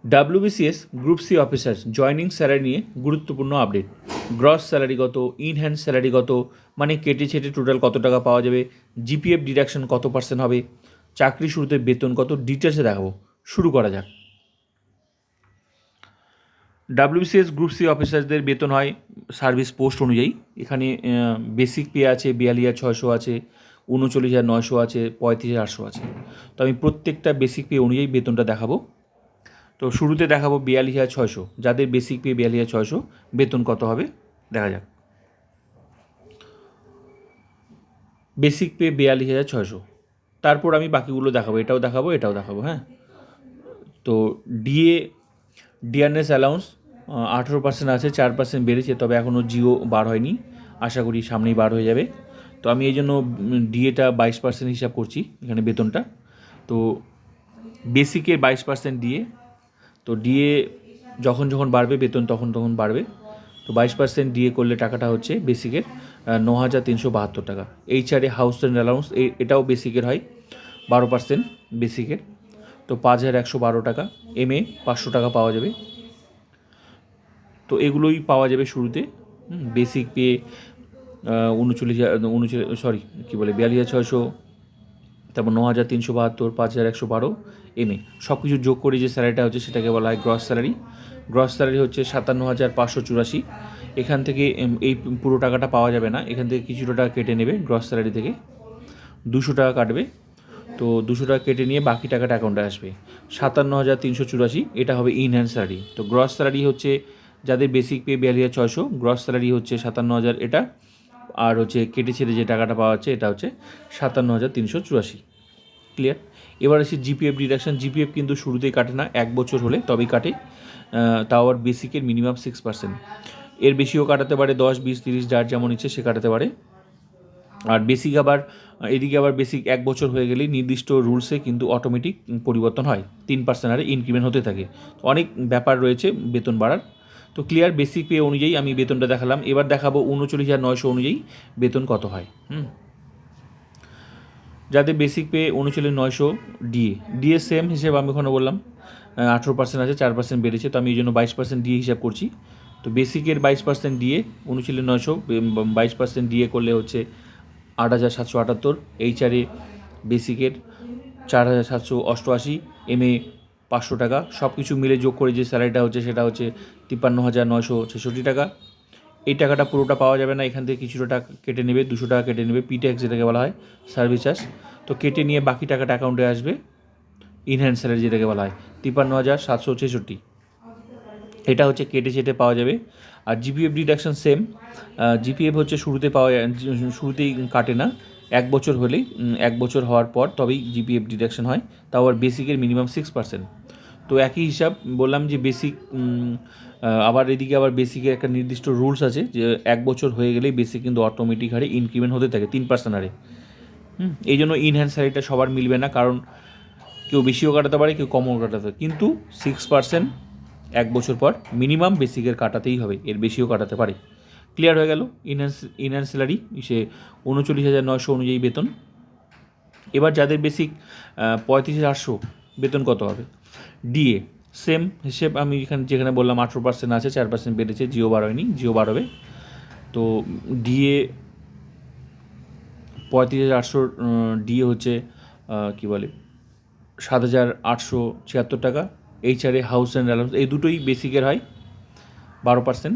WBCS group C officers joining salary নিয়ে গুরুত্বপূর্ণ update. Gross salary কত, ইন হ্যান্ড স্যালারি কত, মানে কেটে ছেটে টোটাল কত টাকা পাওয়া যাবে, জিপিএফ ডিডাকশন কত পার্সেন্ট হবে, চাকরি শুরুতে বেতন কত, ডিটেলসে দেখাবো। শুরু করা যাক। WBCS গ্রুপ সি অফিসারদের বেতন হয় সার্ভিস পোস্ট অনুযায়ী। এখানে বেসিক পে আছে 42,600 আছে, 39,900 আছে, 35,800 আছে। তো আমি প্রত্যেকটা বেসিক পে অনুযায়ী বেতনটা দেখাবো। তো শুরুতে দেখাবো 42,600, যাদের বেসিক পে 42,600 বেতন কত হবে দেখা যাক। বেসিক পে 42,600, তারপর আমি বাকিগুলো দেখাবো, এটাও দেখাবো এটাও দেখাবো। হ্যাঁ, তো ডিআরএস অ্যালাউন্স 18% আছে, 4% বেড়েছে, তবে এখনও জিও বার হয়নি, আশা করি সামনেই বার হয়ে যাবে। তো আমি এই জন্য ডিএটা 22% হিসাব করছি এখানে বেতনটা। তো বেসিকের 22% ডিএ, তো ডিএ যখন যখন বাড়বে বেতন তখন তখন বাড়বে। তো 22% ডিএ করলে টাকাটা হচ্ছে বেসিকের 9,372 টাকা। এইচআরএ হাউস রেন্ট অ্যালাউন্স এটাও বেসিকের হয় 12% বেসিকের, তো 5,112 টাকা। এমএ 500 টাকা পাওয়া যাবে। তো এগুলোই পাওয়া যাবে শুরুতে। বেসিক পে 42,600, তারপর 9,372, 5,112 এমএ, সব কিছু যোগ করে যে স্যালারিটা হচ্ছে সেটাকে বলা হয় গ্রস স্যালারি। গ্রস স্যালারি হচ্ছে 57,584। এখান থেকে এই পুরো টাকাটা পাওয়া যাবে না, এখান থেকে কিছুটা টাকা কেটে নেবে গ্রস স্যালারি থেকে, 200 টাকা কাটবে। তো 200 টাকা কেটে নিয়ে বাকি টাকাটা অ্যাকাউন্টে আসবে। 57,384 এটা হবে ইন হ্যান্ড স্যালারি। তো গ্রস স্যালারি হচ্ছে যাদের বেসিক পে 42,600, গ্রস স্যালারি হচ্ছে 57,000 এটা, আর হচ্ছে কেটে ছেড়ে যে টাকাটা পাওয়া যাচ্ছে এটা হচ্ছে 57,384। ক্লিয়ার? এবার আসি জিপিএফ ডিডাকশন। জিপিএফ কিন্তু শুরুতেই কাটে না, 1 বছর হলে তবেই কাটে, তাও আবার বেসিকের মিনিমাম 6%। এর বেশিও কাটাতে পারে, 10, 20, 30 যার যেমন ইচ্ছে সে কাটাতে পারে। আর বেসিক আবার এদিকে আবার বেসিক 1 বছর হয়ে গেলেই নির্দিষ্ট রুলসে কিন্তু অটোমেটিক পরিবর্তন হয়, 3% হারে ইনক্রিমেন্ট হতে থাকে। অনেক ব্যাপার রয়েছে বেতন বাড়ার। তো ক্লিয়ার, বেসিক পে অনুযায়ী আমি বেতনটা দেখালাম। এবার দেখাবো 39,900 অনুযায়ী বেতন কত হয়। যাদের বেসিক পে 39,900 ডিএ সেম হিসেবে আমি ওখানে বললাম 18% আছে, 4% বেড়েছে, তো আমি এই জন্য 22% ডিএ হিসাব করছি। তো বেসিকের 22% ডিএ 39,900, 22% ডিএ করলে হচ্ছে 8,778। এইচআরএ বেসিকের 4,788, এমএ 500 টাকা, সব কিছু মিলে যোগ করে যে স্যালারিটা হচ্ছে সেটা হচ্ছে 53,966 টাকা। এই টাকাটা পুরোটা পাওয়া যাবে না, এখান থেকে কিছুটা টাকা কেটে নেবে, 200 টাকা কেটে নেবে, পিট্যাক্স যেটাকে বলা হয়, সার্ভিস চার্জ। তো কেটে নিয়ে বাকি টাকাটা অ্যাকাউন্টে আসবে, ইনহ্যান্ড স্যালারি যেটাকে বলা হয় 53,766। এটা হচ্ছে কেটে চেটে পাওয়া যাবে। আর জিপিএফ ডিডাকশন সেম। জিপিএফ হচ্ছে শুরুতেই কাটে না, 1 বছর হলেই, 1 বছর হওয়ার পর তবেই জিপিএফ ডিডাকশন হয়, তাও আবার বেসিকের মিনিমাম 6%। তো একই হিসাব বললাম যে বেসিক, আবার এদিকে আবার বেসিকের একটা নির্দিষ্ট রুলস আছে যে 1 বছর হয়ে গেলেই বেসিক কিন্তু অটোমেটিক হারে ইনক্রিমেন্ট হতে থাকে 3% হারে। এই জন্য ইনহ্যান্ড স্যালারিটা সবার মিলবে না, কারণ কেউ বেশিও কাটাতে পারে, কেউ কমও কাটাতে পারে, কিন্তু 6% 1 বছর পর মিনিমাম বেসিকের কাটাতেই হবে, এর বেশিও কাটাতে পারে। ক্লিয়ার হয়ে গেল? ইনহ্যান্ড স্যালারি সে 39,900 অনুযায়ী বেতন। এবার যাদের বেসিক 35,800 বেতন কত হবে? ডিএ সেম হিসেব আমি যেখানে বললাম 18% আছে, 4% বেড়েছে, জিও বার হয়নি, জিও বার হবে। তো ডিএ 35,800, ডিএ হচ্ছে কী বলে 7,876 টাকা। এইচআরএ হাউস অ্যান্ড অ্যালাউন্স এই দুটোই বেসিকের হয় 12%,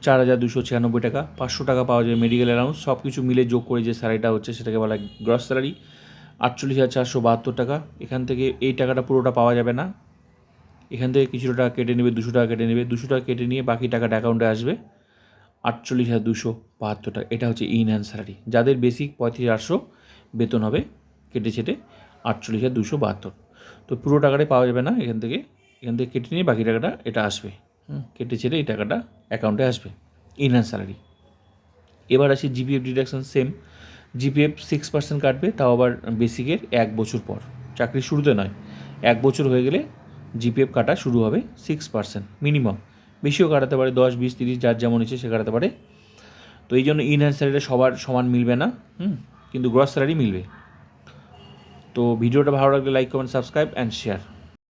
4,296 টাকা। 500 টাকা পাওয়া যায় মেডিকেল অ্যালাউন্স, সব কিছু মিলে যোগ করে যে স্যালারিটা হচ্ছে সেটাকে বলা হয় গ্রস স্যালারি, 48,472 টাকা। এখান থেকে এই টাকাটা পুরোটা পাওয়া যাবে না, এখান থেকে কিছুটা টাকা কেটে নেবে, 200 টাকা কেটে নেবে, 200 টাকা কেটে নিয়ে বাকি টাকাটা অ্যাকাউন্টে আসবে, 48,272 টাকা। এটা হচ্ছে ইন হ্যান্ড স্যালারি। যাদের বেসিক 35,800 বেতন হবে কেটে ছেটে 48,272। তো পুরো টাকাটাই পাওয়া যাবে না, এখান থেকে কেটে নিয়ে বাকি টাকাটা এটা আসবে, কেটে ছেড়ে এই টাকাটা অ্যাকাউন্টে আসবে, ইন হ্যান্ড স্যালারি। এবার আসি জিপিএফ ডিডাকশন সেম। জিপিএফ 6% কাটবে, তাও আবার বেসিকের 1 বছর পর, চাকরির শুরুতে নয়, 1 বছর হয়ে গেলে জিপিএফ কাটা শুরু হবে 6% মিনিমাম, বেশিও কাটাতে পারে, 10, 20, 30 যার যেমন ইচ্ছে সে কাটাতে পারে। তো এই জন্য ইন হ্যান্ড স্যালারিটা সবার সমান মিলবে না, কিন্তু গ্রস স্যালারি মিলবে। তো ভিডিওটা ভালো লাগলে like, comment, subscribe and share.